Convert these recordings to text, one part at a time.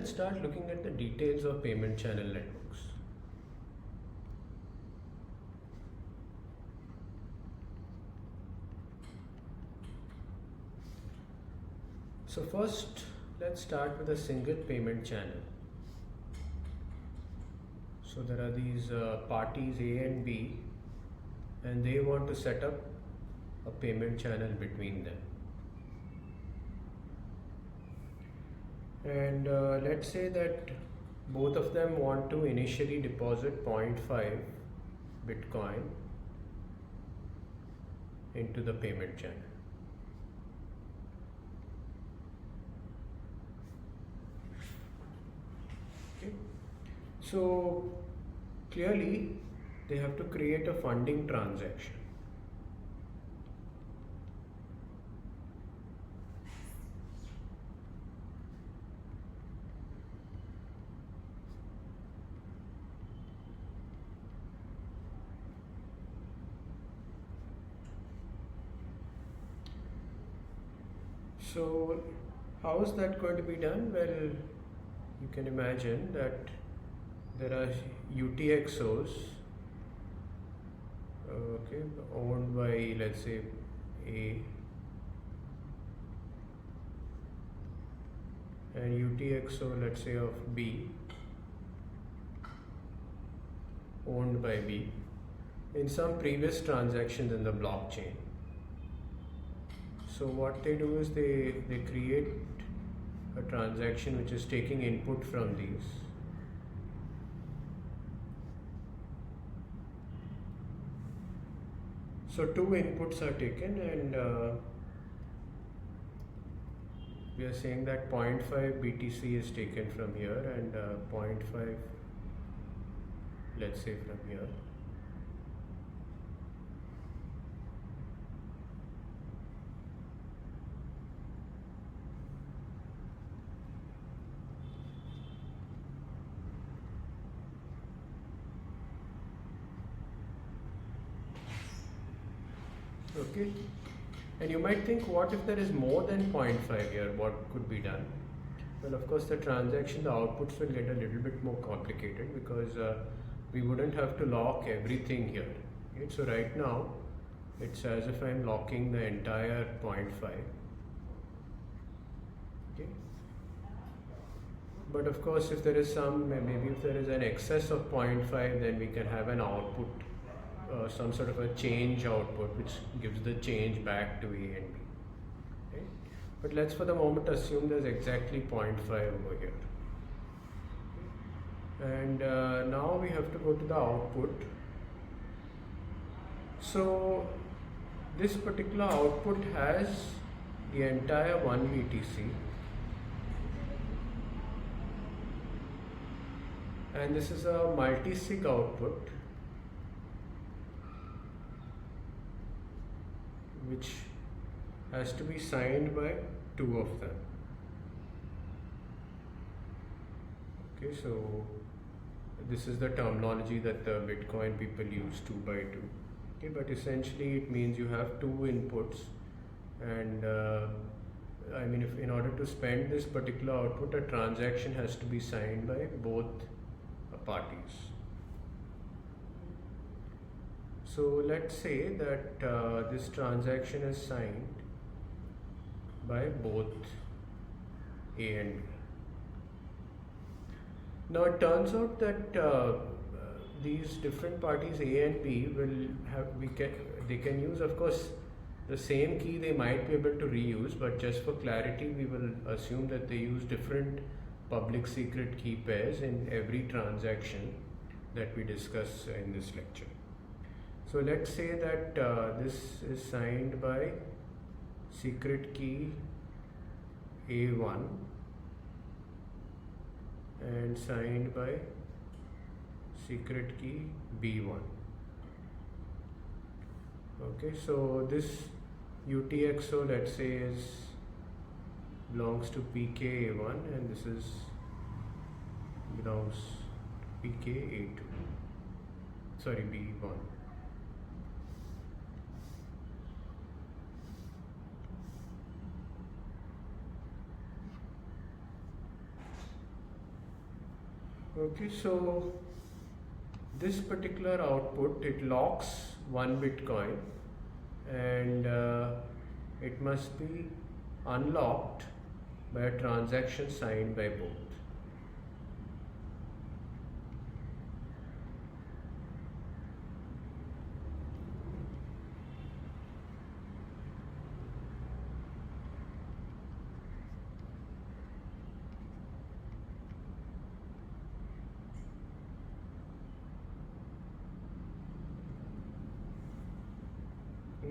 Start looking at the details of payment channel networks. So first, let's start with a single payment channel. So there are these parties A and B, and they want to set up a payment channel between them. And let's say that both of them want to initially deposit zero point 0.5 Bitcoin into the payment channel. Okay. So clearly they have to create a funding transaction. So how is that going to be done? Well, you can imagine that there are UTXOs, okay, owned by, let's say, A, and UTXO, let's say, of B, owned by B, in some previous transactions in the blockchain. So what they do is they create a transaction which is taking input from these. So two inputs are taken, and we are saying that 0.5 BTC is taken from here and 0.5, let's say, from here. Okay, and you might think, what if there is more than 0.5 here? What could be done? Well, of course, the transaction, the outputs will get a little bit more complicated because we wouldn't have to lock everything here. Okay? So right now, it's as if I'm locking the entire 0.5. Okay. But of course, if there is maybe if there is an excess of 0.5, then we can have an output, some sort of a change output, which gives the change back to A and B. Okay? But let's for the moment assume there's exactly 0.5 over here. And now we have to go to the output. So this particular output has the entire 1 BTC, and this is a multi-sig output which has to be signed by two of them. Okay, so this is the terminology that the Bitcoin people use, 2 by 2. Okay, but essentially it means you have two inputs, and I mean, if in order to spend this particular output, a transaction has to be signed by both parties. So let's say that this transaction is signed by both A and B. Now it turns out that these different parties A and B they can use, of course, the same key they might be able to reuse, but just for clarity we will assume that they use different public secret key pairs in every transaction that we discuss in this lecture. So let's say that this is signed by secret key A1 and signed by secret key B1. Okay, so this UTXO, let's say, belongs to PKA1, and this belongs to PKA2. Sorry, B1. Okay, so this particular output, it locks one Bitcoin, and it must be unlocked by a transaction signed by both.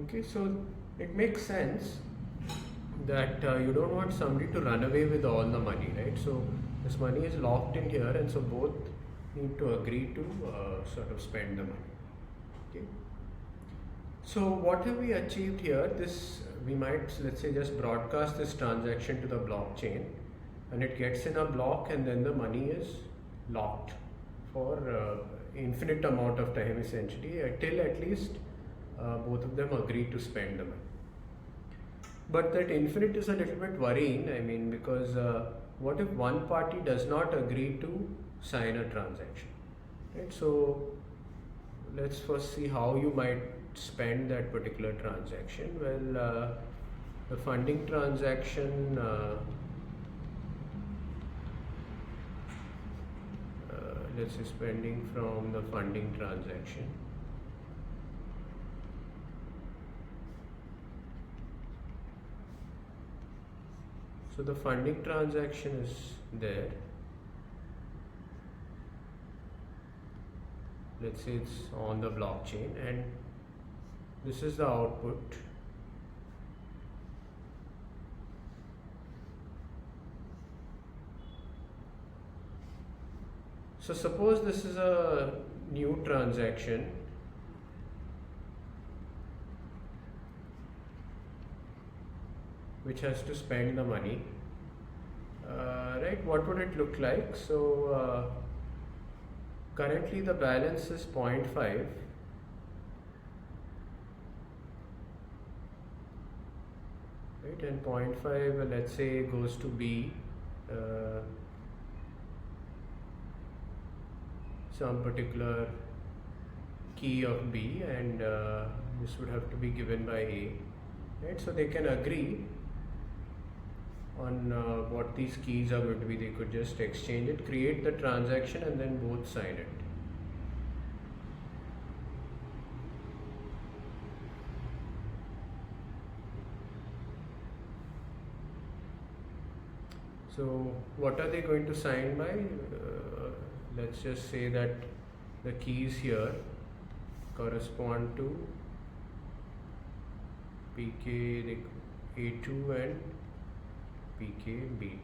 Okay, so it makes sense that you don't want somebody to run away with all the money, right? So this money is locked in here, and so both need to agree to sort of spend the money. Okay. So what have we achieved here? This we might, let's say, just broadcast this transaction to the blockchain, and it gets in a block, and then the money is locked for infinite amount of time, essentially, till at least both of them agree to spend the money. But that infinite is a little bit worrying, I mean, because what if one party does not agree to sign a transaction, right? So let's first see how you might spend that particular transaction. Well, the funding transaction, let's say spending from the funding transaction. So the funding transaction is there. Let's say it's on the blockchain, and this is the output. So suppose this is a new transaction. Which has to spend the money, right? What would it look like? So currently the balance is 0.5, right? And 0.5, let's say, goes to B, some particular key of B, and this would have to be given by A, right? So they can agree on what these keys are going to be. They could just exchange it, create the transaction, and then both sign it. So what are they going to sign by? Let's just say that the keys here correspond to PK A2 and PKB2.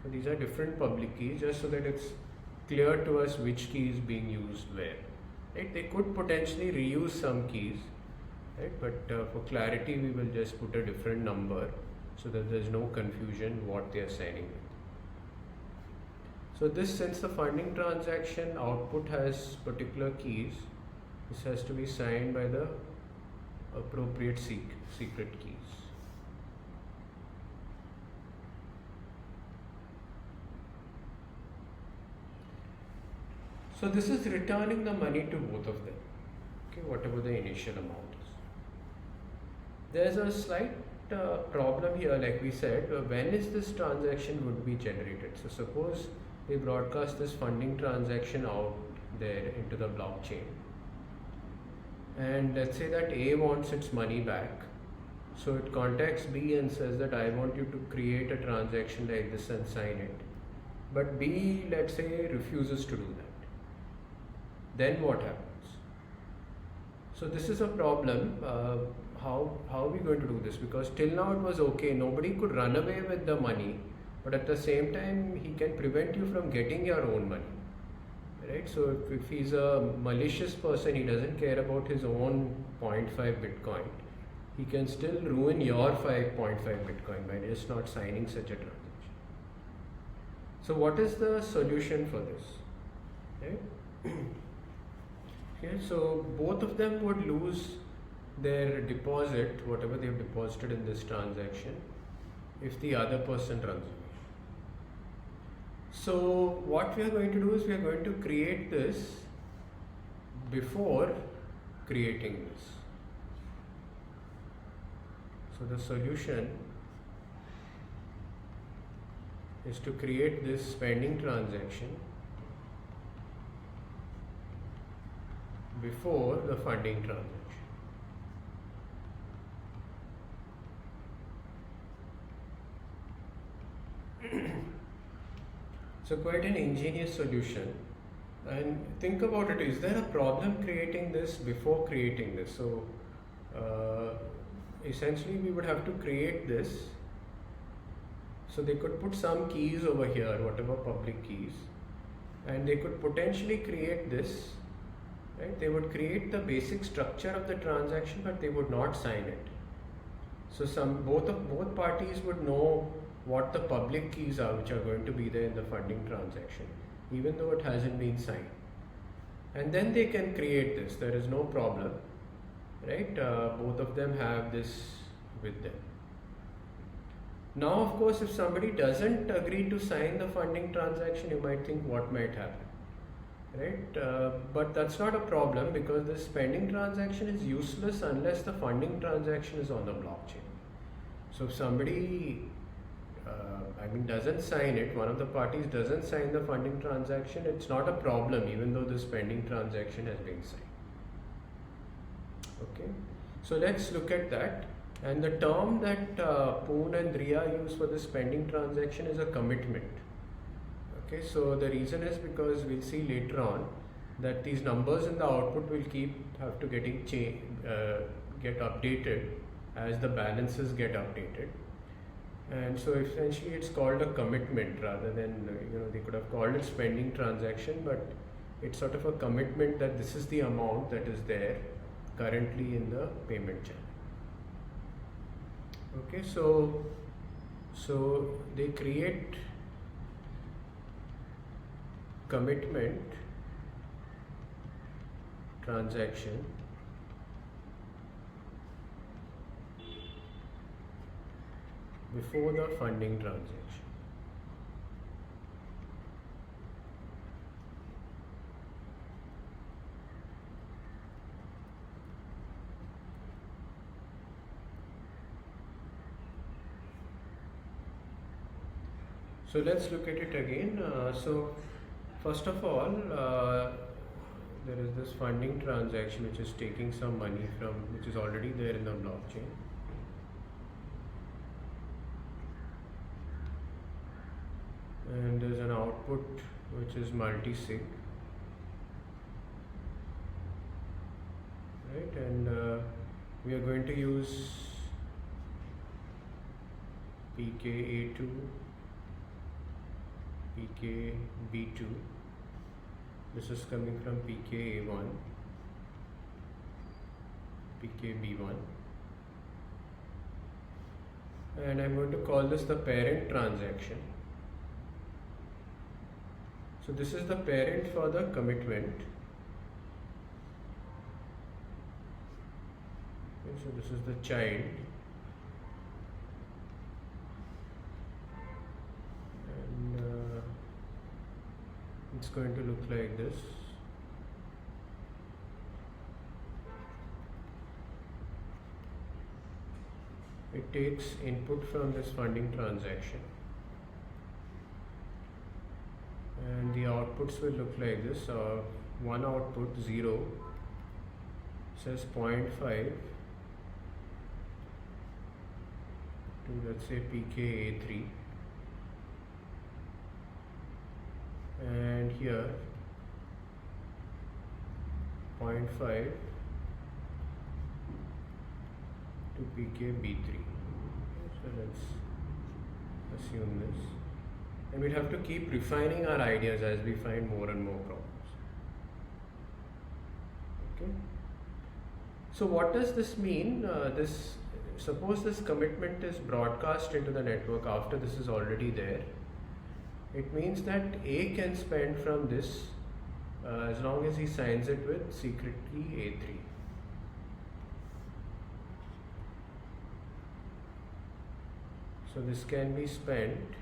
So these are different public keys, just so that it's clear to us which key is being used where. Right? They could potentially reuse some keys, right? But for clarity, we will just put a different number so that there's no confusion what they are signing with. So this, since the funding transaction output has particular keys, this has to be signed by the appropriate secret keys. So this is returning the money to both of them, okay, whatever the initial amount is. There's a slight problem here, like we said, when is this transaction would be generated? So suppose they broadcast this funding transaction out there into the blockchain, and let's say that A wants its money back. So it contacts B and says that I want you to create a transaction like this and sign it. But B, let's say, refuses to do that. Then what happens? So this is a problem. How are we going to do this? Because till now it was okay, nobody could run away with the money, but at the same time he can prevent you from getting your own money, right? So if he's a malicious person, he doesn't care about his own 0.5 Bitcoin, he can still ruin your 5.5 Bitcoin by just not signing such a transaction. So what is the solution for this, right? Okay, so both of them would lose their deposit, whatever they've deposited in this transaction, if the other person runs away. So what we are going to do is we are going to create this before creating this. So the solution is to create this spending transaction before the funding transaction. So quite an ingenious solution. And think about it, is there a problem creating this before creating this? So essentially we would have to create this. So they could put some keys over here, whatever public keys, and they could potentially create this, right? They would create the basic structure of the transaction, but they would not sign it. So both parties would know what the public keys are which are going to be there in the funding transaction, even though it hasn't been signed. And then they can create this, there is no problem, right? Both of them have this with them. Now, of course, if somebody doesn't agree to sign the funding transaction, you might think what might happen, right? But that's not a problem, because the spending transaction is useless unless the funding transaction is on the blockchain. So if somebody doesn't sign it, one of the parties doesn't sign the funding transaction, it's not a problem even though the spending transaction has been signed. Okay, so let's look at that. And the term that Poon and Riya use for the spending transaction is a commitment. Okay, so the reason is because we'll see later on that these numbers in the output will have to get updated as the balances get updated. And so essentially it's called a commitment rather than, they could have called it spending transaction, but it's sort of a commitment that this is the amount that is there currently in the payment channel. Okay, so they create commitment transaction before the funding transaction. So let's look at it again. So first of all, there is this funding transaction which is taking some money which is already there in the blockchain. And there's an output which is multi-sig, right? And we are going to use PKA2, PKB2. This is coming from PKA1, PKB1. And I'm going to call this the parent transaction. So this is the parent for the commitment. Okay, so this is the child. And it's going to look like this. It takes input from this funding transaction. And the outputs will look like this. One output 0 says 0.5 to, let's say, PKA3, and here 0.5 to PKB3. So let's assume this. And we'll have to keep refining our ideas as we find more and more problems. Okay. So what does this mean? Suppose this commitment is broadcast into the network after this is already there. It means that A can spend from this as long as he signs it with secret key A3. So this can be spent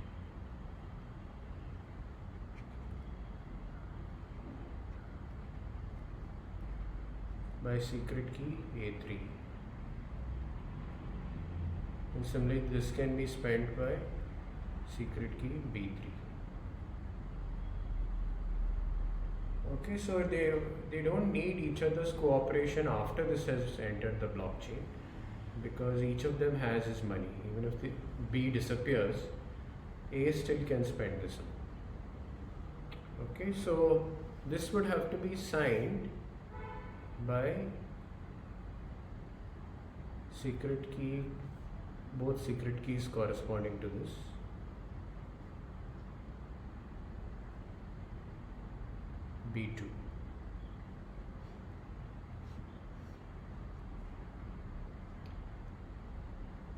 by secret key A3. And similarly, this can be spent by secret key B3. Okay, so they don't need each other's cooperation after this has entered the blockchain, because each of them has his money. Even if the B disappears, A still can spend this amount. Okay, so this would have to be signed by secret key, both secret keys corresponding to this. B2.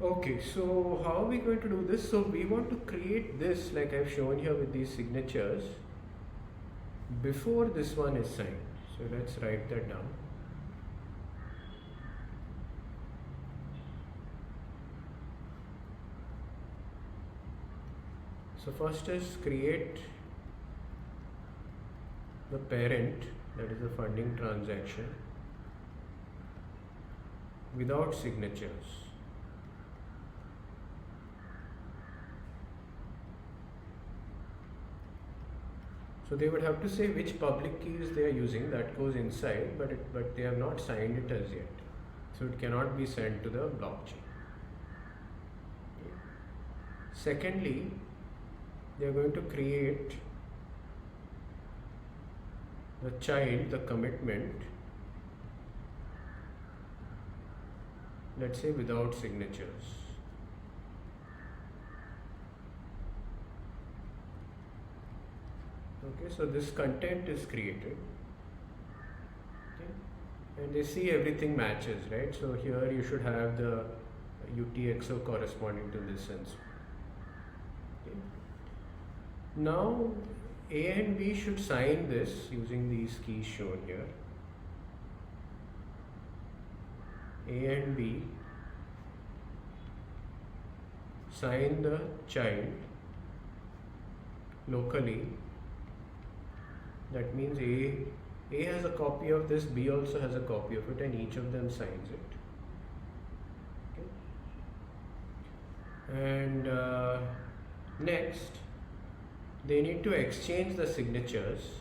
Okay, so how are we going to do this? So we want to create this like I've shown here with these signatures before this one is signed. So let's write that down. So first is create the parent, that is the funding transaction, without signatures. So they would have to say which public keys they are using, that goes inside, but they have not signed it as yet. So it cannot be sent to the blockchain. Secondly, they are going to create the child, the commitment, let's say without signatures. Okay, so this content is created. Okay. And they see everything matches, right? So here you should have the UTXO corresponding to this sense. Okay. Now A and B should sign this using these keys shown here. A and B sign the child locally. That means A has a copy of this, B also has a copy of it, and each of them signs it. Okay. And next, they need to exchange the signatures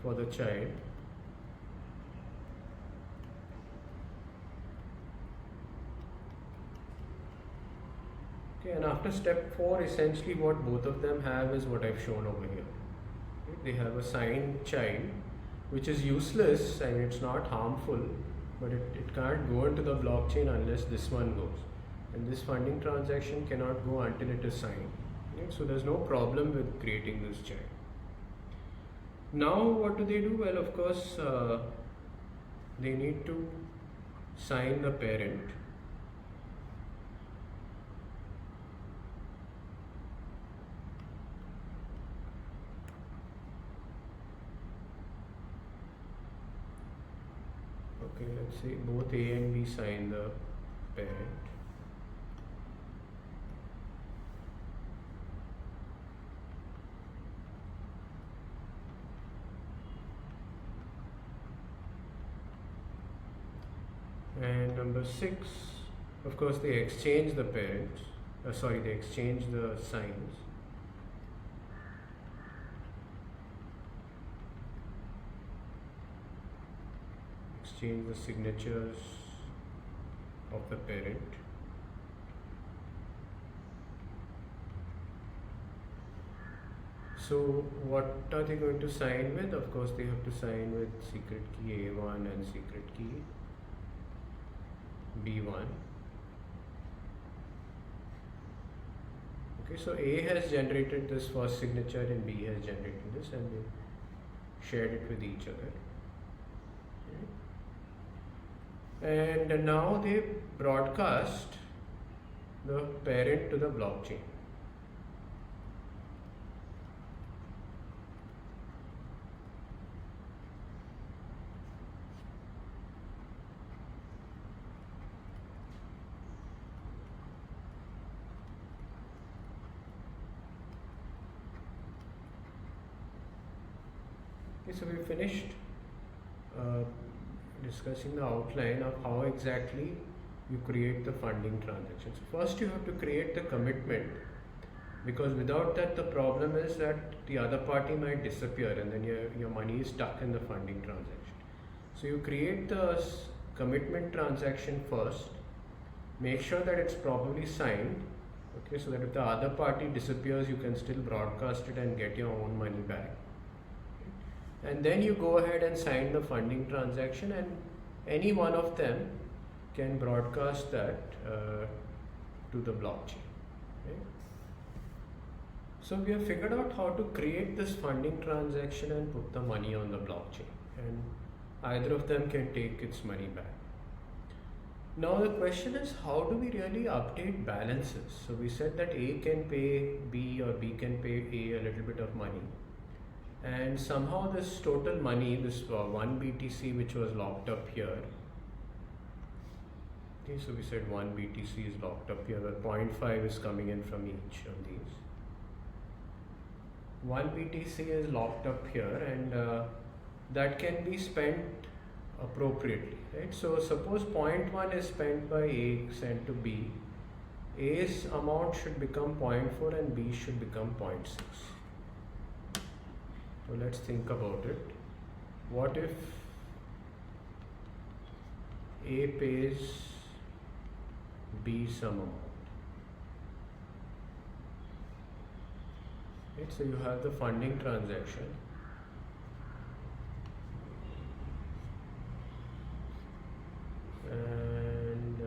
for the child. Okay, and after step 4, essentially what both of them have is what I've shown over here. Okay, they have a signed child, which is useless. I mean, it's not harmful, but it can't go into the blockchain unless this one goes. And this funding transaction cannot go until it is signed. Okay? So there's no problem with creating this child. Now what do? Well, of course, they need to sign the parent. Okay, let's say both A and B sign the parent. And number 6, of course, they exchange the parents. They exchange the signs. Exchange the signatures of the parent. So what are they going to sign with? Of course, they have to sign with secret key A1 and secret key B1. Okay, so A has generated this first signature and B has generated this, and they shared it with each other. Okay. And now they broadcast the parent to the blockchain. Okay, so we finished uh, discussing the outline of how exactly you create the funding transaction. So first you have to create the commitment, because without that the problem is that the other party might disappear and then your money is stuck in the funding transaction. So you create the commitment transaction first, make sure that it's properly signed, okay, so that if the other party disappears you can still broadcast it and get your own money back. And then you go ahead and sign the funding transaction, and any one of them can broadcast that to the blockchain. Okay? So we have figured out how to create this funding transaction and put the money on the blockchain, and either of them can take its money back. Now the question is, how do we really update balances? So we said that A can pay B or B can pay A a little bit of money, and somehow this total money, this 1 BTC which was locked up here, okay, so we said 1 BTC is locked up here, where 0.5 is coming in from each of these. 1 BTC is locked up here, and that can be spent appropriately, right? So suppose 0.1 is spent by A sent to B, A's amount should become 0.4 and B should become 0.6. So let's think about it. What if A pays B some amount? Right, so you have the funding transaction. And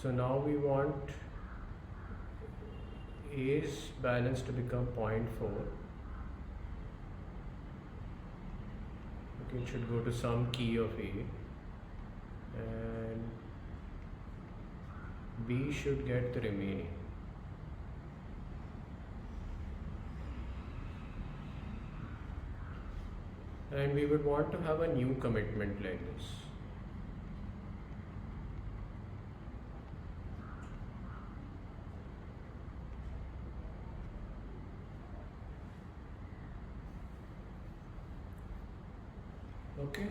so now we want A's balance to become 0.4. Okay, it should go to some key of A, and B should get the remaining. And we would want to have a new commitment like this. Okay.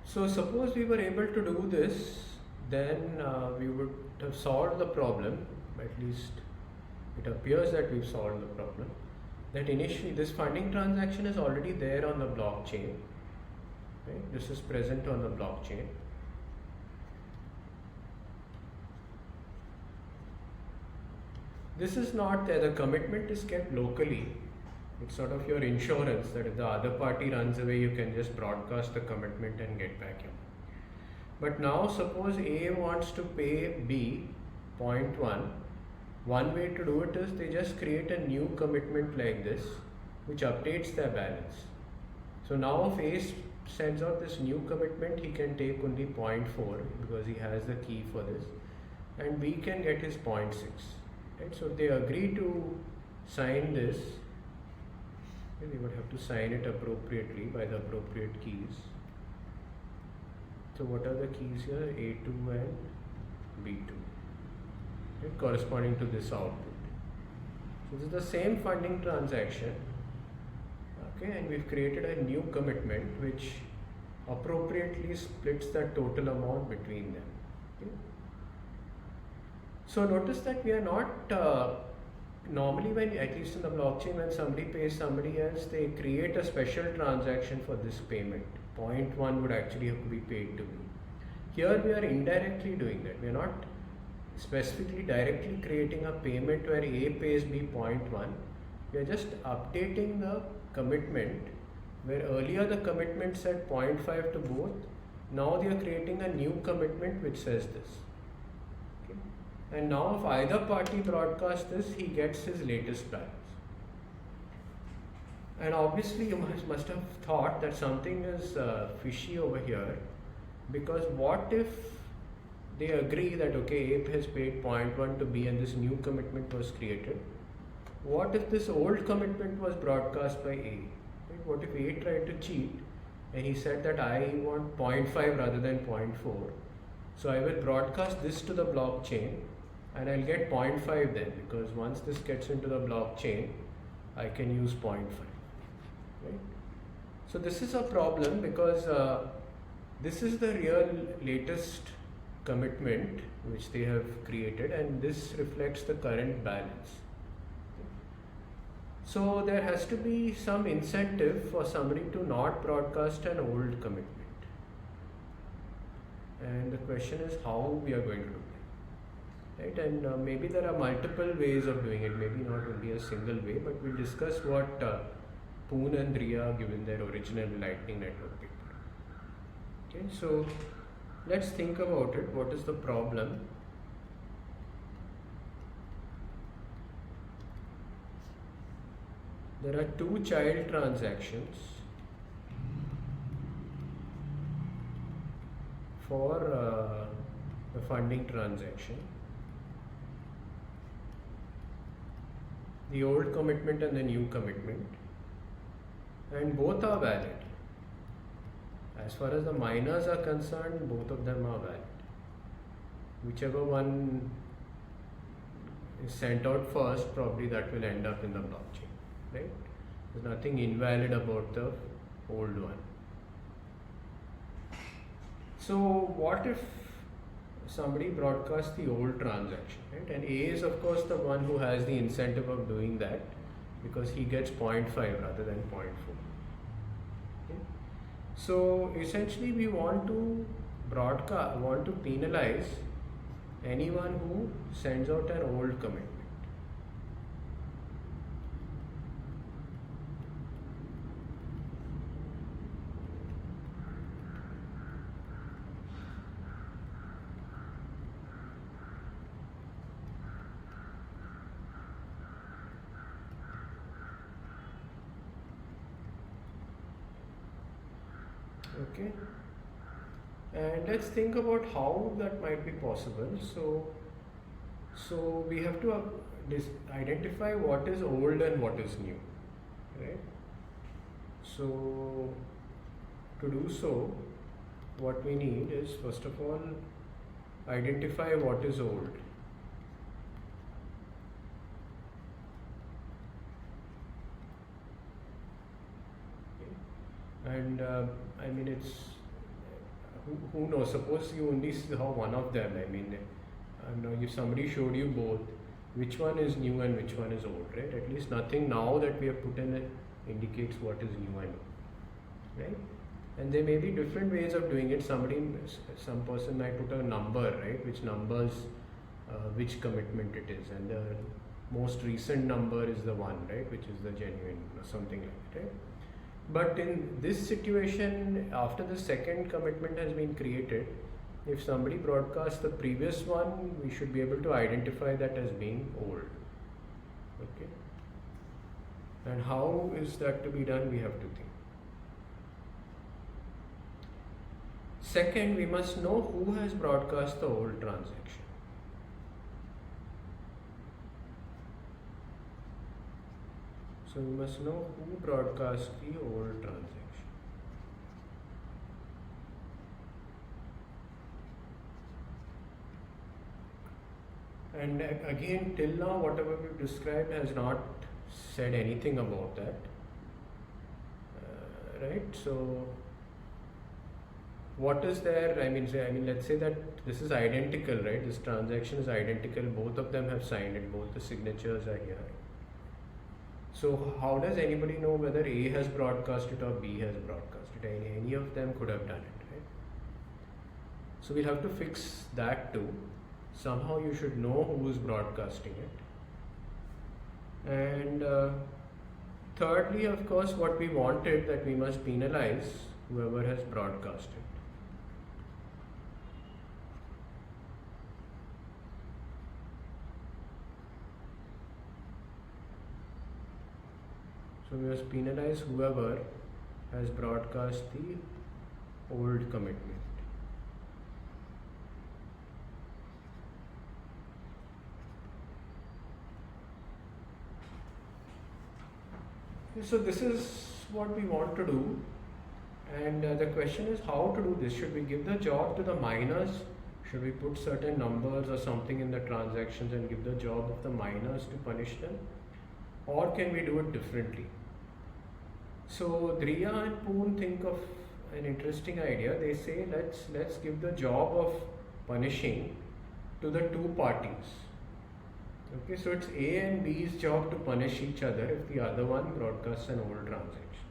So suppose we were able to do this, then we would have solved the problem. At least it appears that we've solved the problem. That initially this funding transaction is already there on the blockchain. Right? This is present on the blockchain. This is not there. The commitment is kept locally. It's sort of your insurance that if the other party runs away, you can just broadcast the commitment and get back your money. But now suppose A wants to pay B 0.1. One way to do it is they just create a new commitment like this, which updates their balance. So now if A sends out this new commitment, he can take only 0.4 because he has the key for this, and B can get his 0.6. Right? So if they agree to sign this, they would have to sign it appropriately by the appropriate keys. So what are the keys here? A2 and B2, right, corresponding to this output. So this is the same funding transaction, okay, and we've created a new commitment which appropriately splits the total amount between them. Okay. So notice that we are not normally, when, at least in the blockchain, when somebody pays somebody else, they create a special transaction for this payment. 0.1 would actually have to be paid to me. Here we are indirectly doing that. We are not specifically directly creating a payment where A pays B 0.1. We are just updating the commitment, where earlier the commitment said 0.5 to both. Now they are creating a new commitment which says this. And now if either party broadcasts this, he gets his latest balance. And obviously you must have thought that something is fishy over here, because what if they agree that okay, A has paid 0.1 to B and this new commitment was created? What if this old commitment was broadcast by A? Right? What if A tried to cheat and he said that I want 0.5 rather than 0.4? So I will broadcast this to the blockchain, and I'll get 0.5 then, because once this gets into the blockchain, I can use 0.5. right? So this is a problem because this is the real latest commitment which they have created, and this reflects the current balance. So there has to be some incentive for somebody to not broadcast an old commitment. And the question is how we are going to do that, right? And maybe there are multiple ways of doing it, maybe not only a single way, but we'll discuss what Poon and Ria given their original Lightning Network paper. Okay, so let's think about it. What is the problem? There are two child transactions for the funding transaction. The old commitment and the new commitment, and both are valid. As far as the miners are concerned, both of them are valid. Whichever one is sent out first, probably that will end up in the blockchain, right? There's nothing invalid about the old one. So what if somebody broadcasts the old transaction, right? And A is of course the one who has the incentive of doing that because he gets 0.5 rather than 0.4. Okay? So essentially we want to penalize anyone who sends out an old commitment. Okay, and let's think about how that might be possible. So we have to identify what is old and what is new, right? So to do so, what we need is first of all identify what is old. And I mean, it's who knows? Suppose you only saw one of them. I mean, if somebody showed you both, which one is new and which one is old, right? At least nothing now that we have put in it indicates what is new and old, right? And there may be different ways of doing it. Some person might put a number, right, which numbers which commitment it is, and the most recent number is the one, right, which is the genuine or something like that, right? But in this situation, after the second commitment has been created, if somebody broadcasts the previous one, we should be able to identify that as being old. Okay. And how is that to be done? We have to think. Second, we must know who has broadcast the old transaction. So we must know who broadcast the old transaction. And again, till now, whatever we've described has not said anything about that, right? So what is there? I mean, let's say that this is identical, right? This transaction is identical. Both of them have signed it. Both the signatures are here. So how does anybody know whether A has broadcast it or B has broadcast it? Any of them could have done it, right? So we'll have to fix that too. Somehow you should know who is broadcasting it. And thirdly, of course, what we wanted, that we must penalize whoever has broadcast it. So we must penalize whoever has broadcast the old commitment. So this is what we want to do, and the question is how to do this. Should we give the job to the miners? Should we put certain numbers or something in the transactions and give the job of the miners to punish them? Or can we do it differently? So Driya and Poon think of an interesting idea. They say let's give the job of punishing to the two parties. Okay, so it's A and B's job to punish each other if the other one broadcasts an old transaction.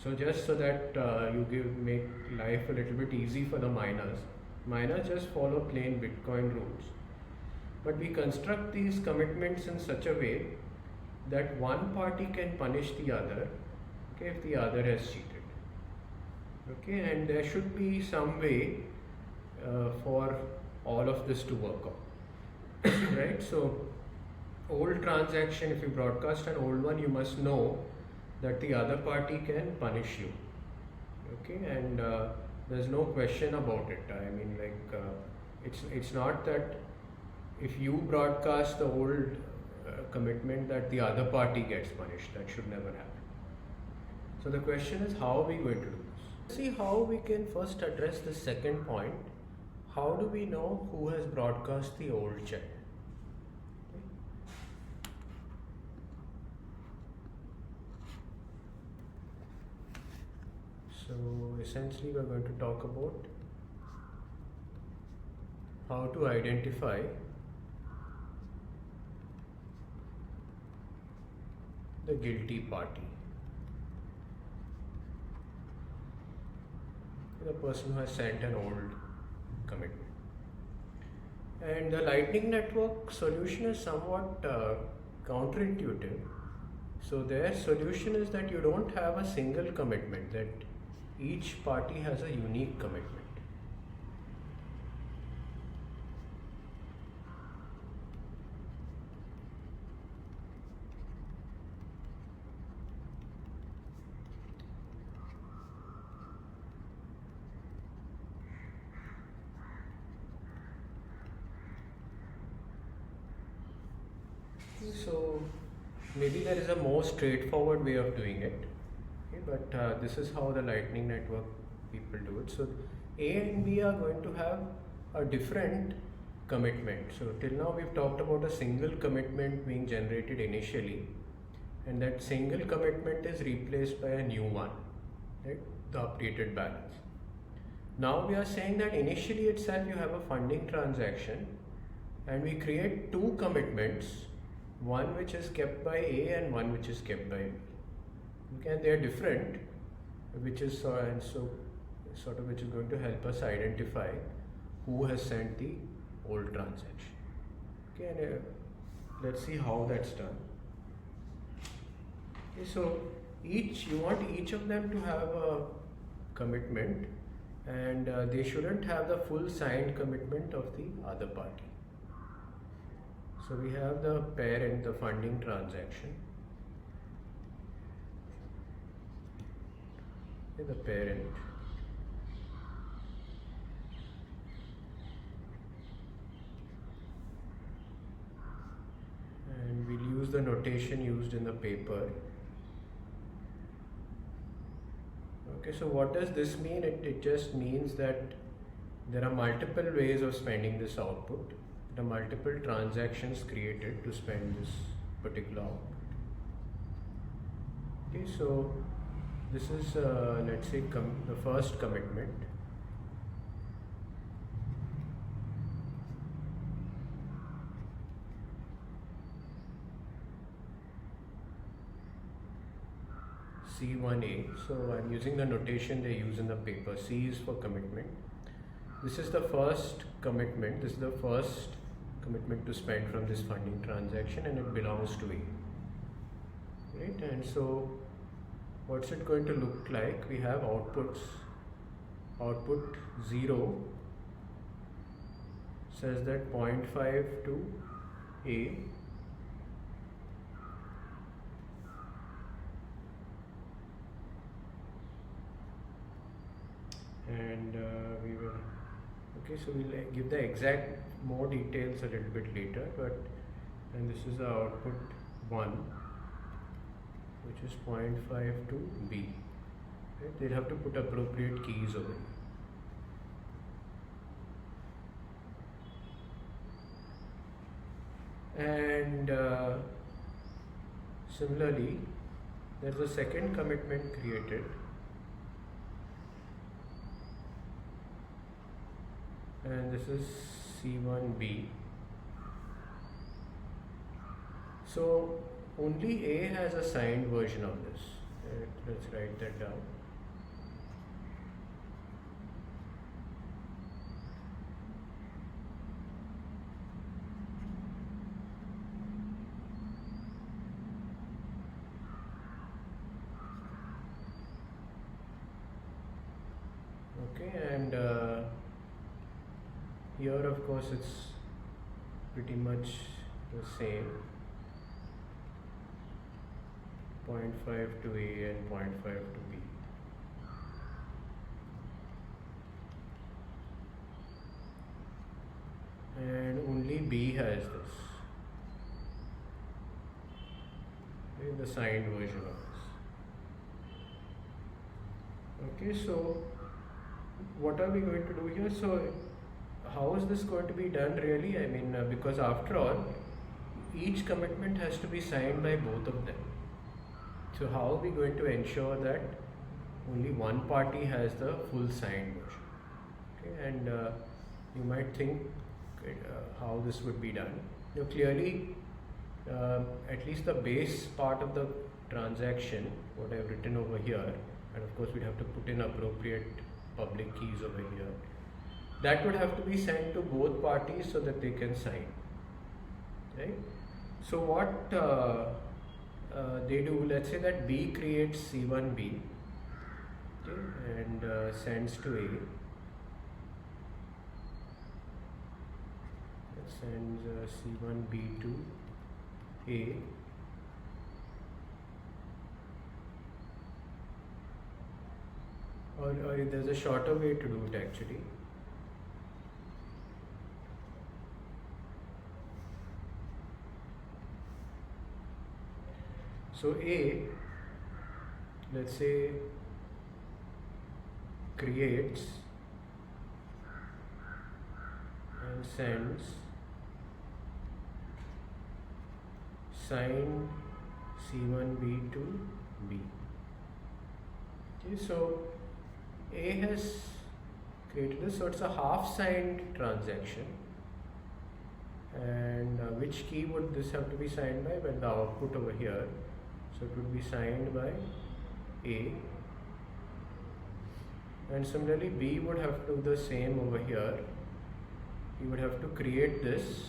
So just so that make life a little bit easy for the miners. Miners just follow plain Bitcoin rules. But we construct these commitments in such a way that one party can punish the other, okay, if the other has cheated. Okay, and there should be some way for all of this to work out. Right? So, old transaction, if you broadcast an old one, you must know that the other party can punish you. Okay, and there's no question about it. I mean, like, it's not that if you broadcast the old commitment that the other party gets punished. That should never happen. So the question is, how are we going to do this? See how we can first address the second point. How do we know who has broadcast the old chat? So essentially we are going to talk about how to identify the guilty party, the person who has sent an old commitment. And the Lightning Network solution is somewhat counterintuitive. So their solution is that you don't have a single commitment, that each party has a unique commitment. So maybe there is a more straightforward way of doing it, okay, but this is how the Lightning Network people do it. So A and B are going to have a different commitment. So till now we've talked about a single commitment being generated initially, and that single commitment is replaced by a new one, right? The updated balance. Now we are saying that initially itself you have a funding transaction, and we create two commitments, one which is kept by A and one which is kept by B. Okay, and they are different, which is which is going to help us identify who has sent the old transaction. Okay, and let's see how that's done. Okay, so you want each of them to have a commitment, and they shouldn't have the full signed commitment of the other party. So we have the parent, the funding transaction, okay, the parent, and we'll use the notation used in the paper. Okay, so what does this mean? It just means that there are multiple ways of spending this output. The multiple transactions created to spend this particular output. Okay, so this is let's say the first commitment. C1A. So I'm using the notation they use in the paper. C is for commitment. This is the first commitment. This is the first commitment to spend from this funding transaction, and it belongs to A. Right? And so what's it going to look like? We have outputs. Output 0 says that 0.5 to A, and we will, okay, so we'll give the exact more details a little bit later, and this is the output 1, which is 0.5 to B. Right? They'll have to put appropriate keys over it. And similarly, there's a second commitment created, and this is C1B. So only A has a signed version of this. Let's write that down. Okay, and here of course it's pretty much the same, 0.5 to A and 0.5 to B. And only B has this, okay, the signed version of this. Okay, so what are we going to do here? So how is this going to be done really? I mean, because after all, each commitment has to be signed by both of them. So how are we going to ensure that only one party has the full signed version? Okay, and you might think how this would be done. Now clearly, at least the base part of the transaction, what I've written over here, and of course we'd have to put in appropriate public keys over here, that would have to be sent to both parties so that they can sign, right? So what they do, let's say that B creates C1B, okay, and sends to A. It sends C1B to A. Or there's a shorter way to do it actually. So A, let's say, creates and sends signed C1B to B. Okay, so A has created this, so it's a half signed transaction. And which key would this have to be signed by? Well, the output over here. So it would be signed by A. And similarly, B would have to do the same over here. He would have to create this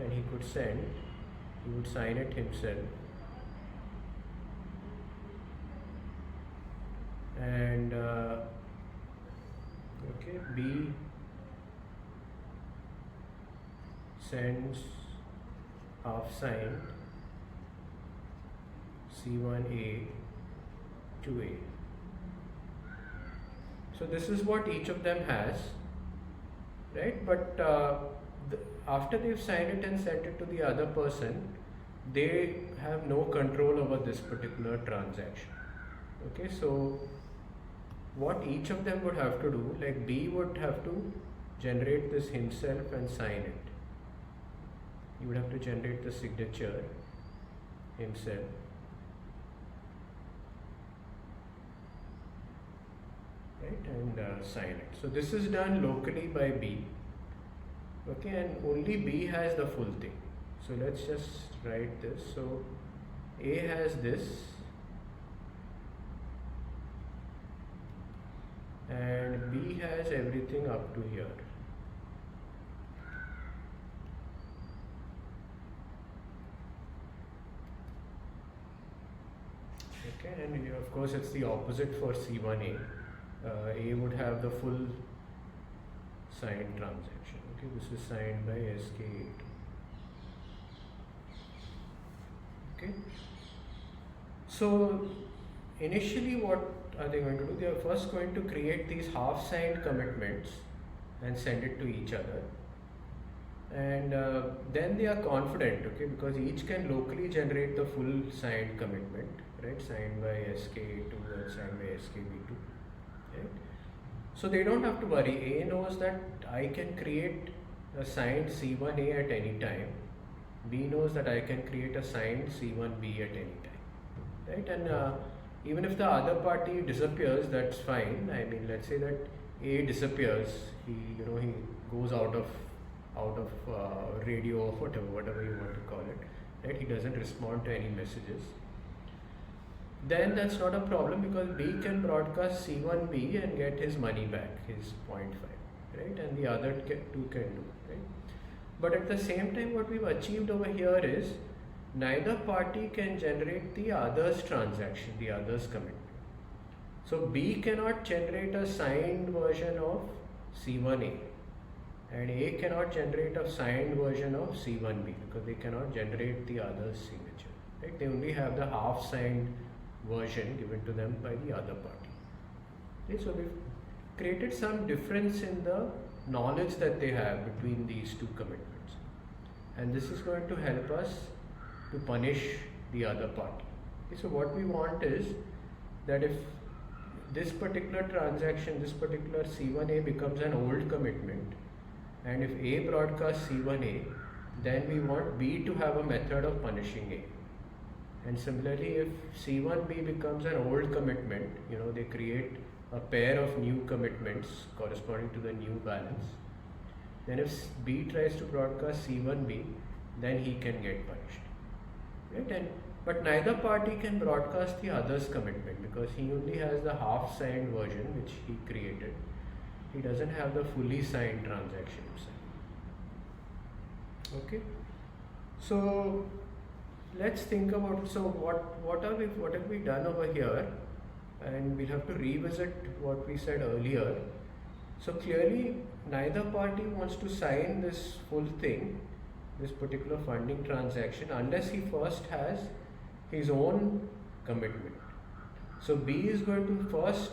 and he could send. He would sign it himself. And okay, B sends half signed C1A to A. So this is what each of them has, right? But after they've signed it and sent it to the other person, they have no control over this particular transaction. Okay, so what each of them would have to do, like B would have to generate this himself and sign it. He would have to generate the signature himself. Right, and sign it. So this is done locally by B. Okay, and only B has the full thing. So let's just write this. So A has this, and B has everything up to here. Okay, and of course it's the opposite for C1A. A would have the full signed transaction. Okay, this is signed by SK8. Okay, so initially what are they going to do? They are first going to create these half signed commitments and send it to each other, and then they are confident, okay, because each can locally generate the full signed commitment, right, signed by SK2 and signed by SKB2. Right? So they don't have to worry. A knows that I can create a signed C1A at any time. B knows that I can create a signed C1B at any time. Right? And even if the other party disappears, that's fine. I mean, let's say that A disappears, he goes out of radio or whatever you want to call it, right? He doesn't respond to any messages. Then that's not a problem because B can broadcast C1B and get his money back, his 0.5, right? And the other two can do, right? But at the same time, what we've achieved over here is neither party can generate the other's transaction, the other's commitment. So B cannot generate a signed version of C1A, and A cannot generate a signed version of C1B because they cannot generate the other's signature, right? They only have the half signed version given to them by the other party. Okay, so we've created some difference in the knowledge that they have between these two commitments, and this is going to help us to punish the other party. Okay, so what we want is that if this particular transaction, this particular C1A becomes an old commitment, and if A broadcasts C1A, then we want B to have a method of punishing A. And similarly, if C1B becomes an old commitment, they create a pair of new commitments corresponding to the new balance, then if B tries to broadcast C1B, then he can get punished, right? But neither party can broadcast the other's commitment because he only has the half signed version which he created. He doesn't have the fully signed transaction himself. Okay, so let's think about, so what have we done over here, and we'll have to revisit what we said earlier. So clearly neither party wants to sign this full thing, this particular funding transaction, unless he first has his own commitment. So B is going to first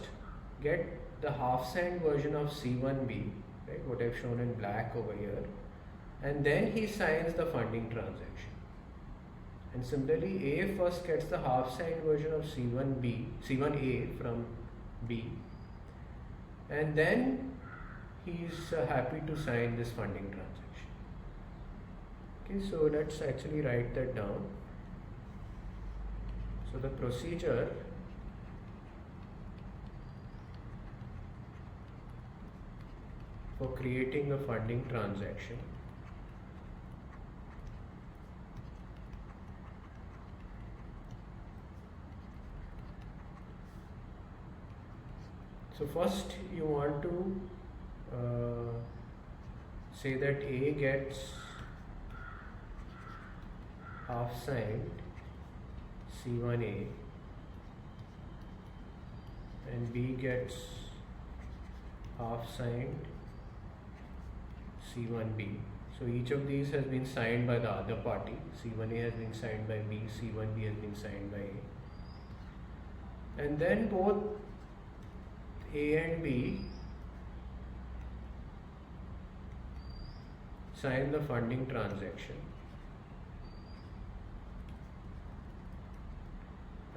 get the half signed version of C1B, right, what I've shown in black over here, and then he signs the funding transaction. And similarly, A first gets the half signed version of C1A from B, and then he's happy to sign this funding transaction. Okay, so let's actually write that down. So the procedure for creating a funding transaction So first you want to say that A gets half signed C1A and B gets half signed C1B. So each of these has been signed by the other party. C1A has been signed by B, C1B has been signed by A. And then both A and B sign the funding transaction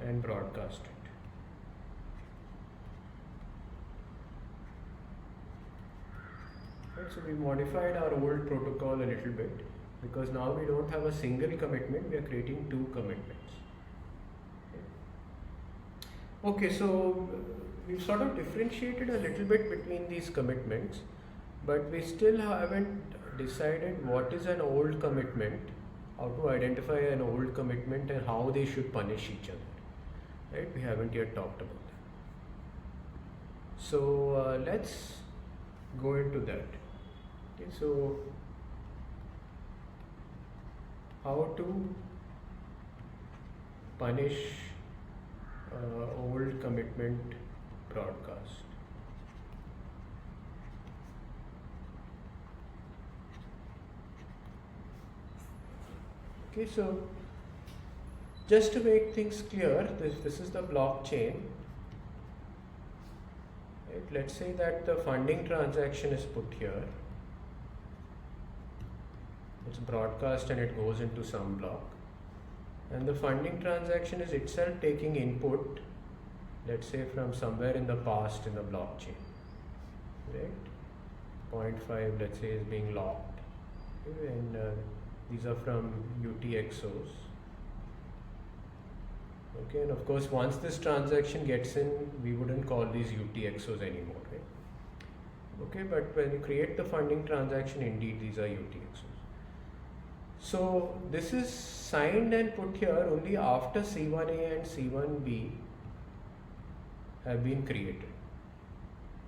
and broadcast it. Right, so we modified our old protocol a little bit because now we don't have a single commitment, we are creating two commitments. Okay, so we've sort of differentiated a little bit between these commitments, but we still haven't decided what is an old commitment, how to identify an old commitment and how they should punish each other. Right? We haven't yet talked about that. So let's go into that. Okay, so how to punish old commitment broadcast. Okay, so just to make things clear, this is the blockchain. Right? Let's say that the funding transaction is put here. It's broadcast and it goes into some block. And the funding transaction is itself taking input, let's say from somewhere in the past in the blockchain. Right? 0.5, let's say, is being locked. Okay? And these are from UTXOs. Okay, and of course, once this transaction gets in, we wouldn't call these UTXOs anymore, right? Okay, but when you create the funding transaction, indeed these are UTXOs. So this is signed and put here only after C1A and C1B have been created.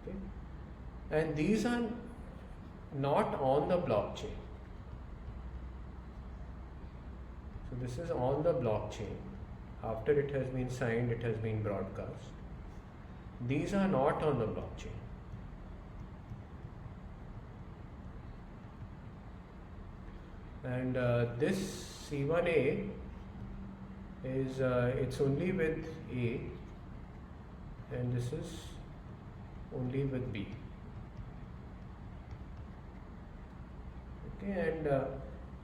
Okay? And these are not on the blockchain. So this is on the blockchain. After it has been signed, it has been broadcast. These are not on the blockchain. And this C1A is it's only with A, and this is only with B. Okay, and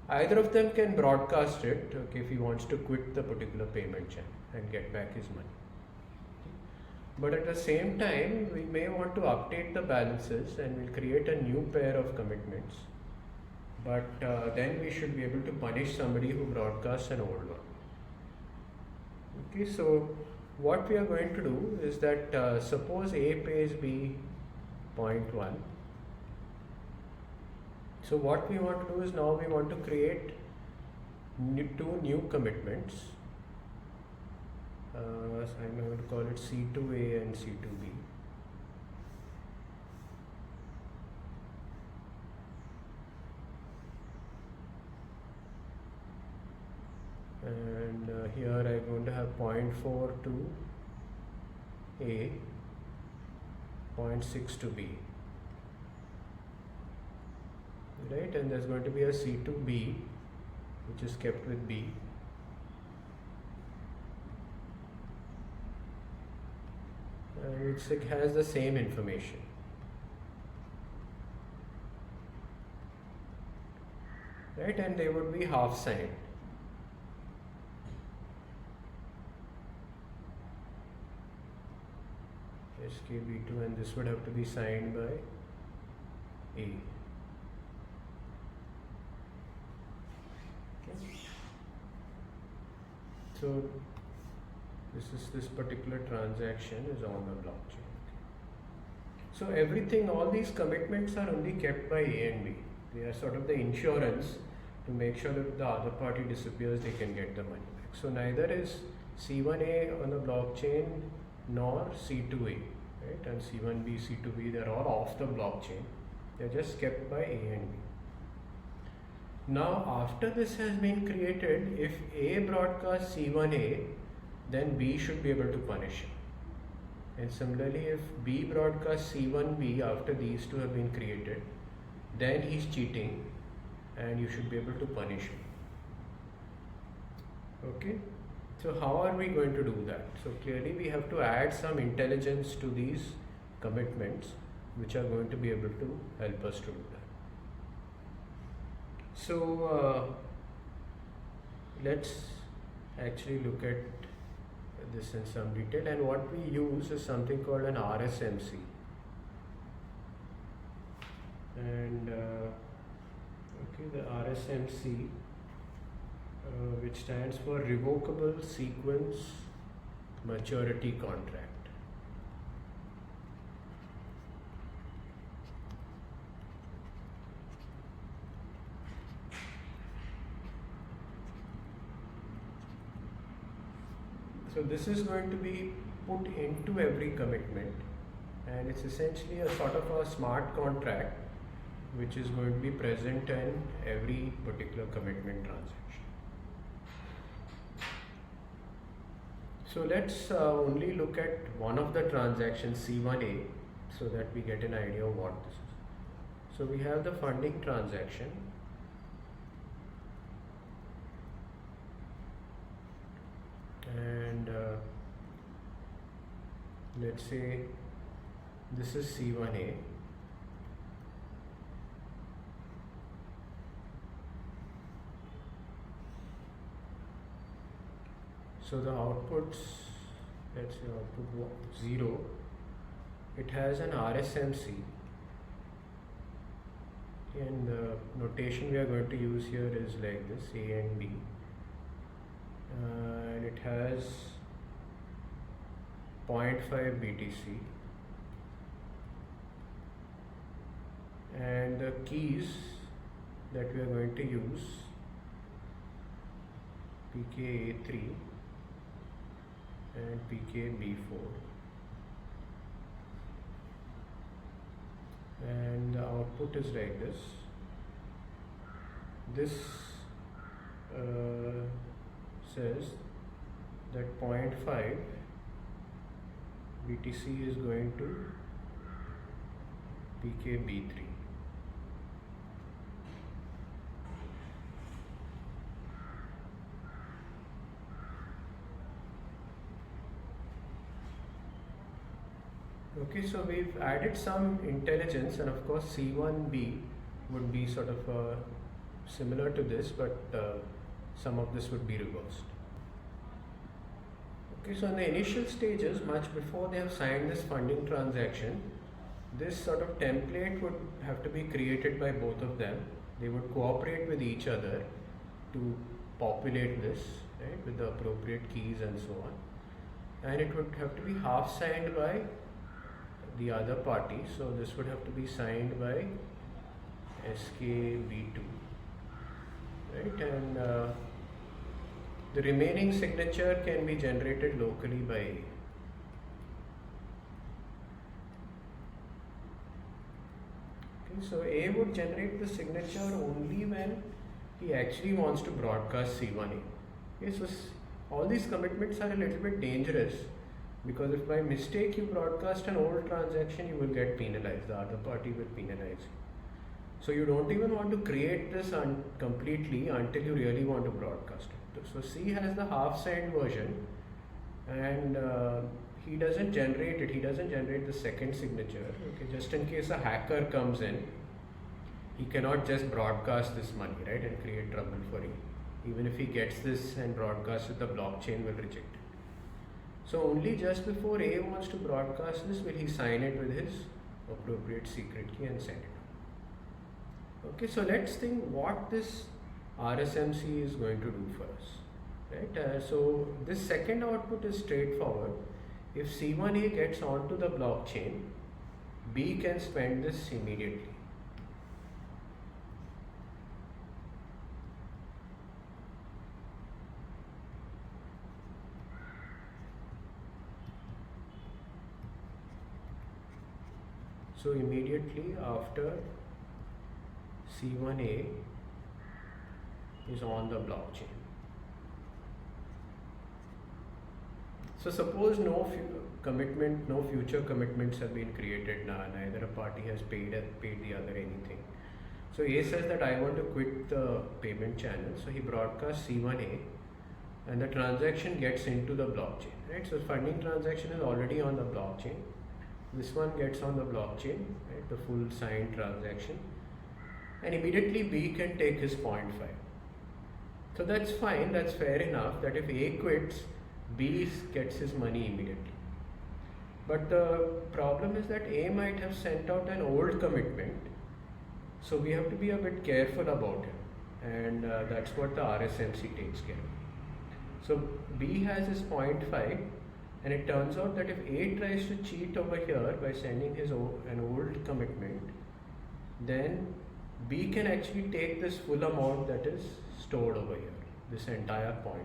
either of them can broadcast it, okay, if he wants to quit the particular payment channel and get back his money. But at the same time, we may want to update the balances and we'll create a new pair of commitments. But then we should be able to punish somebody who broadcasts an old one. Okay, so what we are going to do is that suppose A pays B 0.1. So what we want to do is now we want to create two new commitments. So I'm going to call it C2A and C2B. And here I'm going to have 0.4 to A, 0.6 to B. Right, and there's going to be a C2B which is kept with B. It has the same information. Right, and they would be half signed. SKB2, and this would have to be signed by A. So this particular transaction is on the blockchain. So everything, all these commitments are only kept by A and B. They are sort of the insurance to make sure that if the other party disappears, they can get the money back. So neither is C1A on the blockchain nor C2A, right? And C1B, C2B, they're all off the blockchain. They're just kept by A and B. Now, after this has been created, if A broadcasts C1A, then B should be able to punish him. And similarly, if B broadcasts C1B after these two have been created, then he's cheating and you should be able to punish him. Okay? So how are we going to do that? So clearly we have to add some intelligence to these commitments which are going to be able to help us to do that. So let's actually look at this in some detail, and what we use is something called an RSMC, and okay, the RSMC which stands for Revocable Sequence Maturity Contract. So this is going to be put into every commitment, and it's essentially a sort of a smart contract which is going to be present in every particular commitment transaction. So let's only look at one of the transactions, C1A, so that we get an idea of what this is. So we have the funding transaction. And let's say this is C1A. So the outputs, let's say output 0, it has an RSMC, and the notation we are going to use here is like this, A and B. And it has 0.5 BTC, and the keys that we are going to use PKA3 and PKB4, and the output is like this. This says that 0.5 BTC is going to PKB3. Okay, so we've added some intelligence, and of course C1B would be sort of similar to this, but some of this would be reversed. Okay, so in the initial stages, much before they have signed this funding transaction, this sort of template would have to be created by both of them. They would cooperate with each other to populate this, right, with the appropriate keys and so on. And it would have to be half signed by the other party. So this would have to be signed by SKB2, right, and the remaining signature can be generated locally by A. Okay, so A would generate the signature only when he actually wants to broadcast C1A. Okay, so all these commitments are a little bit dangerous, because if by mistake you broadcast an old transaction, you will get penalized. The other party will penalize you. So you don't even want to create this completely until you really want to broadcast it. So C has the half-signed version, and he doesn't generate it. He doesn't generate the second signature. Okay, just in case a hacker comes in, he cannot just broadcast this money, right, and create trouble for him. Even if he gets this and broadcasts it, the blockchain will reject it. So only just before A wants to broadcast this will he sign it with his appropriate secret key and send it. Okay, so let's think what this RSMC is going to do for us, right? So this second output is straightforward. If C1A gets onto the blockchain, B can spend this immediately. So immediately after C1A is on the blockchain. So suppose no future commitments have been created now, neither a party has paid the other anything. So A says that I want to quit the payment channel. So he broadcasts C1A and the transaction gets into the blockchain, right? So funding transaction is already on the blockchain. This one gets on the blockchain, right, the full signed transaction, and immediately B can take his 0.5. So that's fine, that's fair enough that if A quits, B gets his money immediately. But the problem is that A might have sent out an old commitment, so we have to be a bit careful about it, and that's what the RSMC takes care of. So B has his 0.5. And it turns out that if A tries to cheat over here by sending an old commitment, then B can actually take this full amount that is stored over here, this entire 0.5.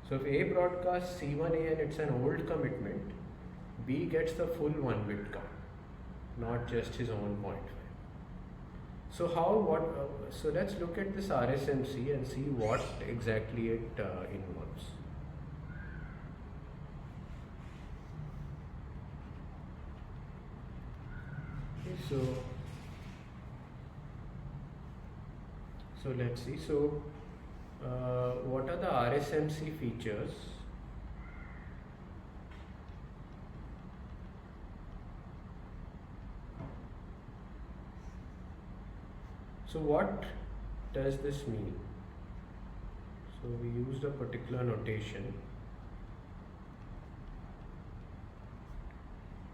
So if A broadcasts C1A and it's an old commitment, B gets the full 1-bit count, not just his own 0.5. So so let's look at this RSMC and see what exactly it involves. So let's see. So what are the RSMC features? So what does this mean? So we used a particular notation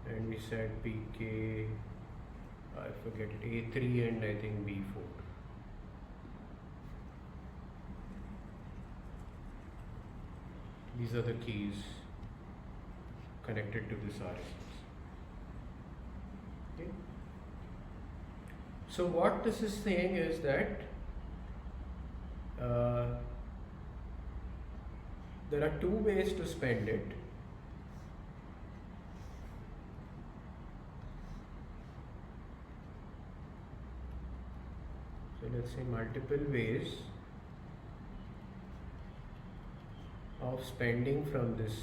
and we said PK, I forget it, A3 and I think B4. These are the keys. connected to this RSMC. Okay. So what this is saying is that there are two ways to spend it. So let's say multiple ways of spending from this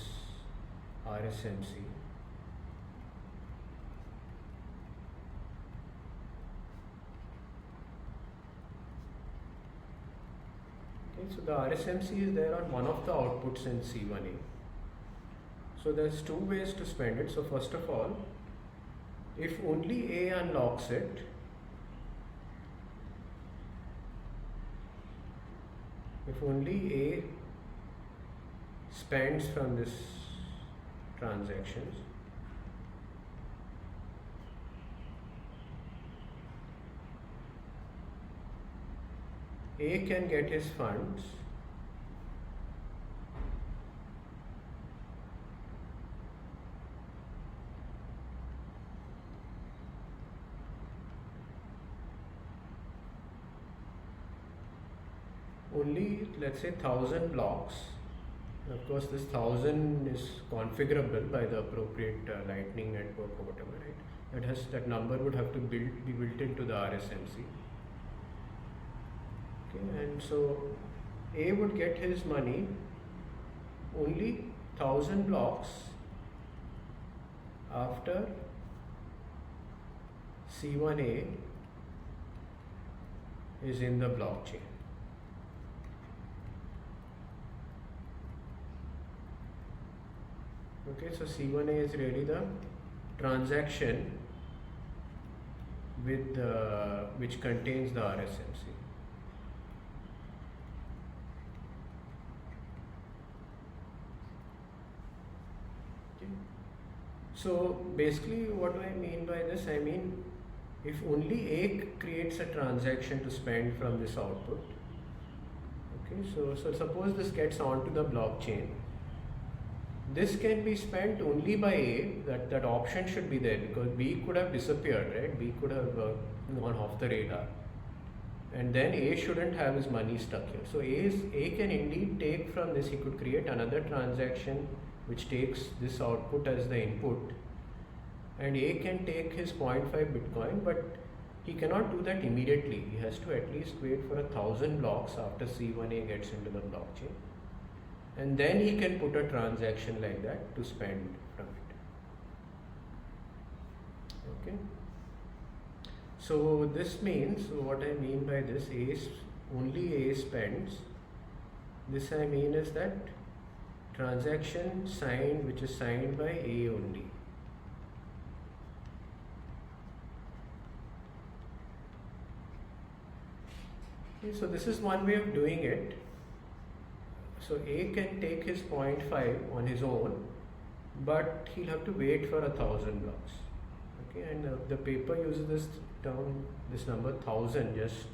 RSMC. Okay, so the RSMC is there on one of the outputs in C1A. So there's two ways to spend it. So first of all, if only A unlocks it, if only A spends from this transactions, A can get his funds only, let's say, 1000 blocks. Of course, this 1000 is configurable by the appropriate Lightning network or whatever, right? That number would have to be built into the RSMC. Okay, and so A would get his money only 1000 blocks after C1A is in the blockchain. Okay, so C1A is really the transaction with which contains the RSMC. Okay. So basically, what do I mean by this? I mean, if only A creates a transaction to spend from this output. Okay, so suppose this gets onto the blockchain. This can be spent only by A. That option should be there, because B could have disappeared, right? B could have gone off the radar, and then A shouldn't have his money stuck here. So A can indeed take from this. He could create another transaction which takes this output as the input, and A can take his 0.5 Bitcoin, but he cannot do that immediately. He has to at least wait for 1000 blocks after C1A gets into the blockchain. And then he can put a transaction like that to spend from it. Okay. So this means, what I mean by this is only A spends. This I mean is that transaction signed, which is signed by A only. Okay, so this is one way of doing it. So A can take his 0.5 on his own, but he'll have to wait for 1000 blocks. Okay, and the paper uses this term, this number 1000, just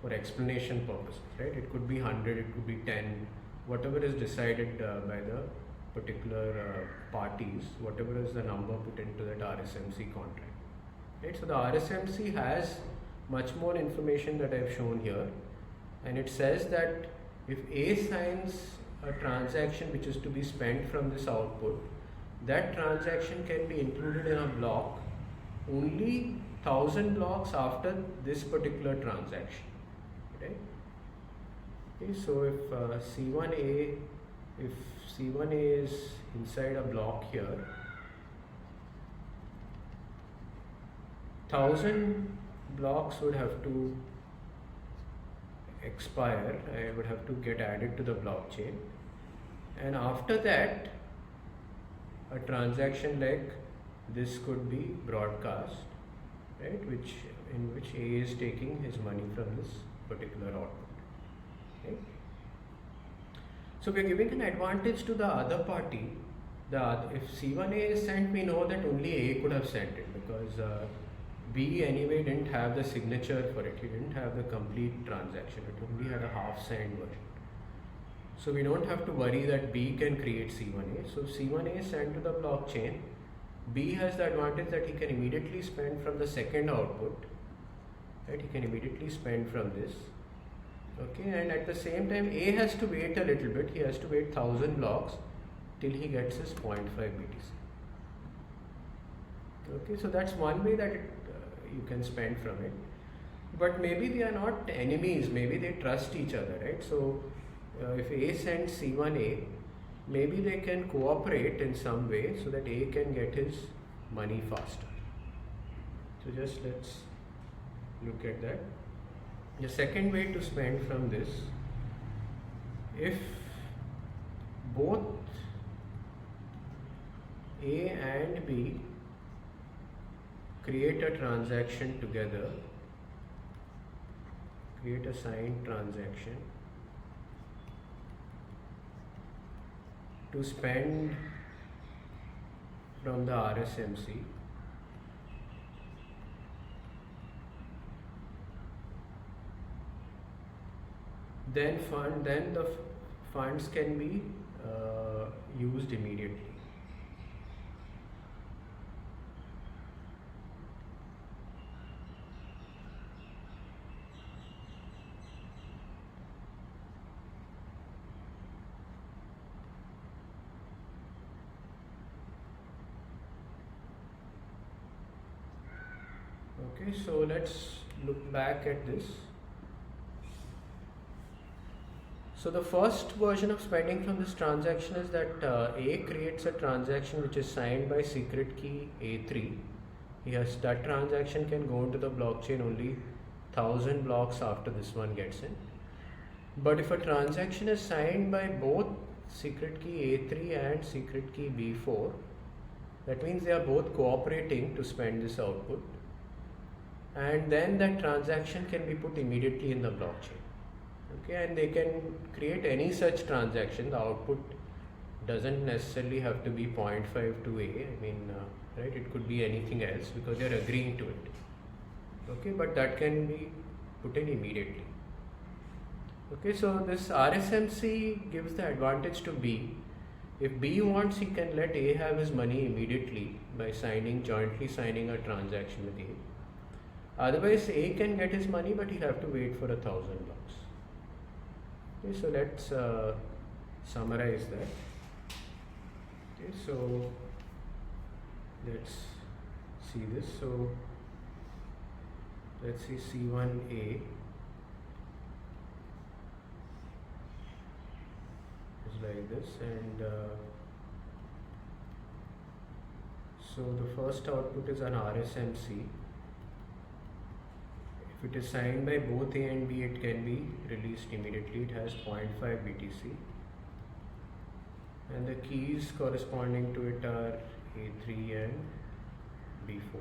for explanation purposes, right? It could be 100, it could be 10, whatever is decided by the particular parties, whatever is the number put into that RSMC contract. Right? So the RSMC has much more information that I've shown here, and it says that if A signs a transaction which is to be spent from this output, that transaction can be included in a block only 1000 blocks after this particular transaction. Right? Okay, so if C1A is inside a block here, 1000 blocks would have to expire. I would have to get added to the blockchain, and after that a transaction like this could be broadcast, right, in which A is taking his money from this particular output. Okay? So we are giving an advantage to the other party. If C1A is sent, we know that only A could have sent it, because B anyway didn't have the signature for it. He didn't have the complete transaction. It only had a half signed version. So we don't have to worry that B can create C1A. So C1A is sent to the blockchain. B has the advantage that he can immediately spend from the second output. Right? He can immediately spend from this. Okay, and at the same time A has to wait a little bit. He has to wait 1000 blocks till he gets his 0.5 BTC. Okay, so that's one way that you can spend from it. But maybe they are not enemies, maybe they trust each other, right? So if A sends C1A, maybe they can cooperate in some way so that A can get his money faster. So just let's look at that. The second way to spend from this, if both A and B create a transaction together, create a signed transaction to spend from the RSMC, then the funds can be used immediately. Okay, so let's look back at this. So the first version of spending from this transaction is that A creates a transaction which is signed by secret key A3. That transaction can go into the blockchain only 1000 blocks after this one gets in. But if a transaction is signed by both secret key A3 and secret key B4, that means they are both cooperating to spend this output, and then that transaction can be put immediately in the blockchain. Okay, and they can create any such transaction. The output doesn't necessarily have to be 0.5 to A. I mean, right? It could be anything else because they are agreeing to it. Okay, but that can be put in immediately. Okay, so this RSMC gives the advantage to B. If B wants, he can let A have his money immediately by jointly signing a transaction with A. Otherwise, A can get his money, but he'll have to wait for 1000 blocks. Okay, so let's summarize that. Okay, so let's see this. So let's see C1A is like this, and so the first output is an RSMC. If it is signed by both A and B, it can be released immediately. It has 0.5 BTC. And the keys corresponding to it are A3 and B4.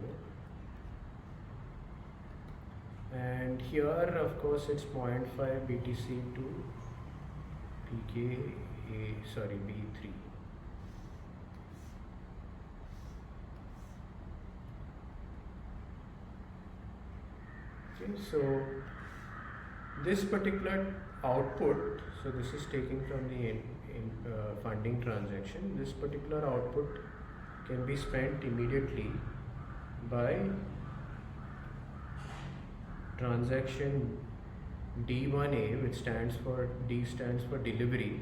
And here, of course, it's 0.5 BTC to B3. Okay, so this particular output, so this is taken from the funding transaction. This particular output can be spent immediately by transaction D1A, which stands for delivery.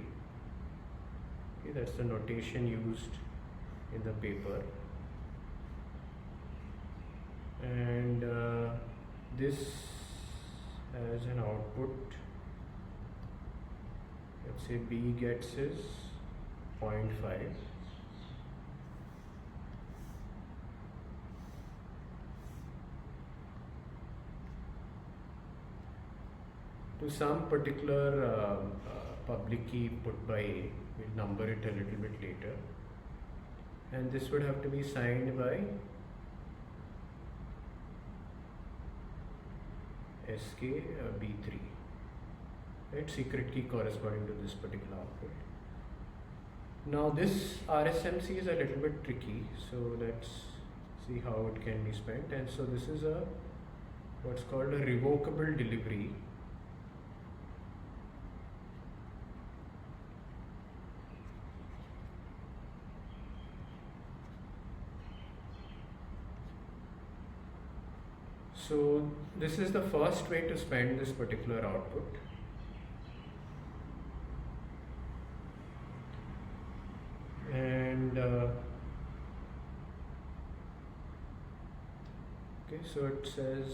Okay, that's the notation used in the paper. And this as an output, let's say B gets his 0.5. To some particular public key put by A. We'll number it a little bit later. And this would have to be signed by SK B3, right? Secret key corresponding to this particular output. Now this RSMC is a little bit tricky, so let's see how it can be spent. And so this is what's called a revocable delivery. So this is the first way to spend this particular output. And okay, so it says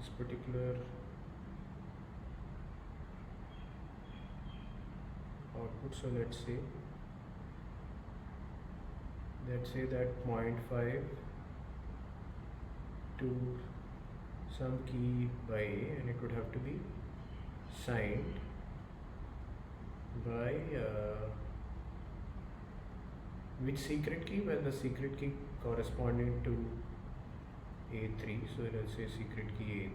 this particular output. So let's say that 0.5 to some key by A, and it would have to be signed by which secret key? Well, the secret key corresponding to A3, so let's say secret key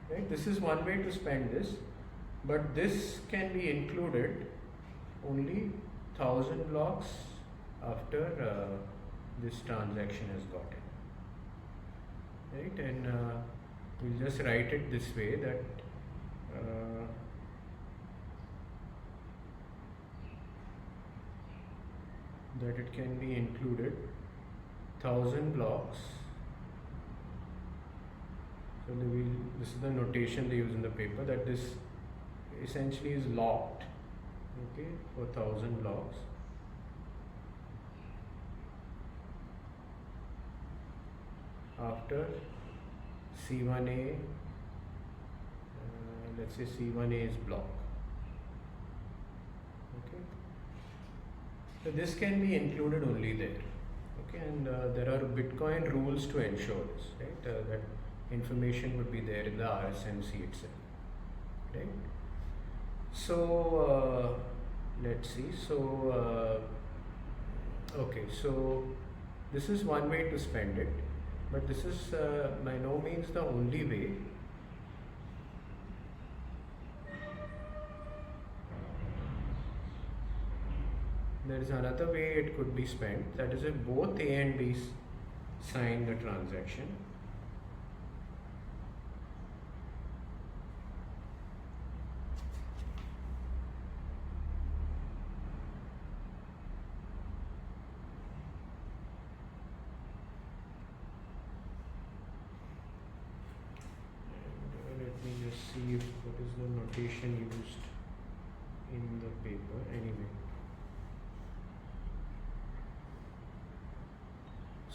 A3. Right? This is one way to spend this, but this can be included only 1000 blocks after this transaction has gotten. Right? And we'll just write it this way, that that it can be included 1000 blocks. So this is the notation they use in the paper, that this essentially is locked, okay, for 1000 blocks. After C1A, let's say C1A is block. Okay, so this can be included only there. Okay, and there are Bitcoin rules to ensure this, right? That information would be there in the RSMC itself, right? So let's see. So okay, so this is one way to spend it, but this is by no means the only way. There is another way it could be spent, that is if both A and B sign the transaction. And let me just see what is the notation used in the paper anyway.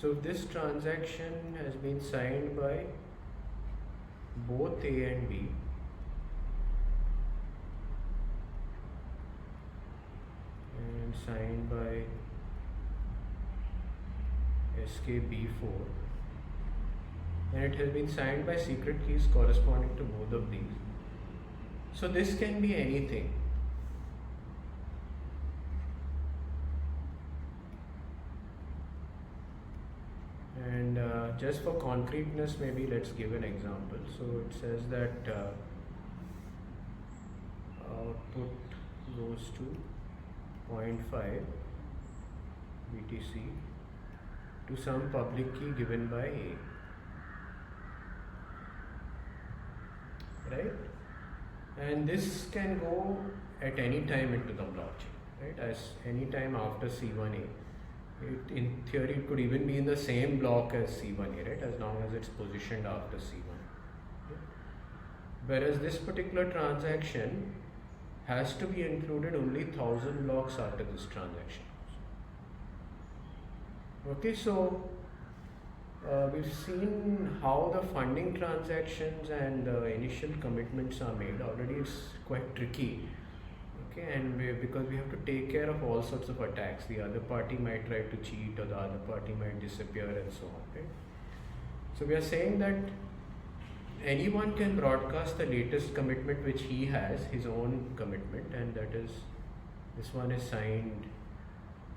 So if this transaction has been signed by both A and B, and signed by SKB4, and it has been signed by secret keys corresponding to both of these. So this can be anything. And just for concreteness, maybe let's give an example. So it says that output goes to 0.5 BTC to some public key given by A. Right? And this can go at any time into the blockchain, right? As any time after C1A. In theory, it could even be in the same block as C1A, right? As long as it's positioned after C1. Okay? Whereas this particular transaction has to be included only 1000 blocks after this transaction. Okay, so we've seen how the funding transactions and initial commitments are made. Already it's quite tricky. Okay, and because we have to take care of all sorts of attacks. The other party might try to cheat, or the other party might disappear, and so on. Right? So we are saying that anyone can broadcast the latest commitment which he has, his own commitment, and that is, this one is signed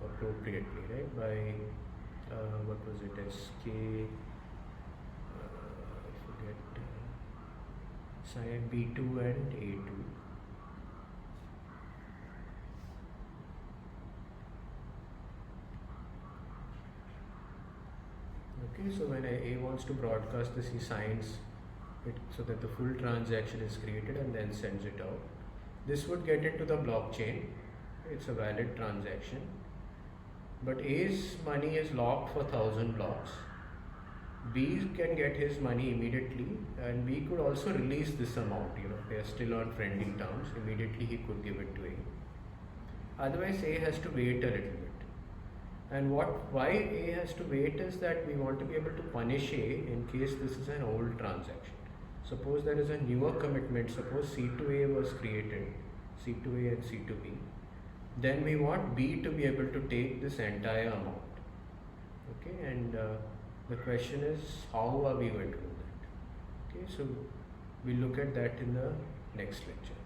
appropriately, right? By what was it? SK, I forget. Signed B2 and A2. Okay, so when A wants to broadcast this, he signs it so that the full transaction is created and then sends it out. This would get into the blockchain, it's a valid transaction. But A's money is locked for 1000 blocks. B can get his money immediately, and B could also release this amount. They are still on friendly terms. Immediately he could give it to A. Otherwise, A has to wait a little bit. And why A has to wait is that we want to be able to punish A in case this is an old transaction. Suppose there is a newer commitment. Suppose C2A was created, C2A and C2B. Then we want B to be able to take this entire amount. Okay, and the question is, how are we going to do that? Okay, so we'll look at that in the next lecture.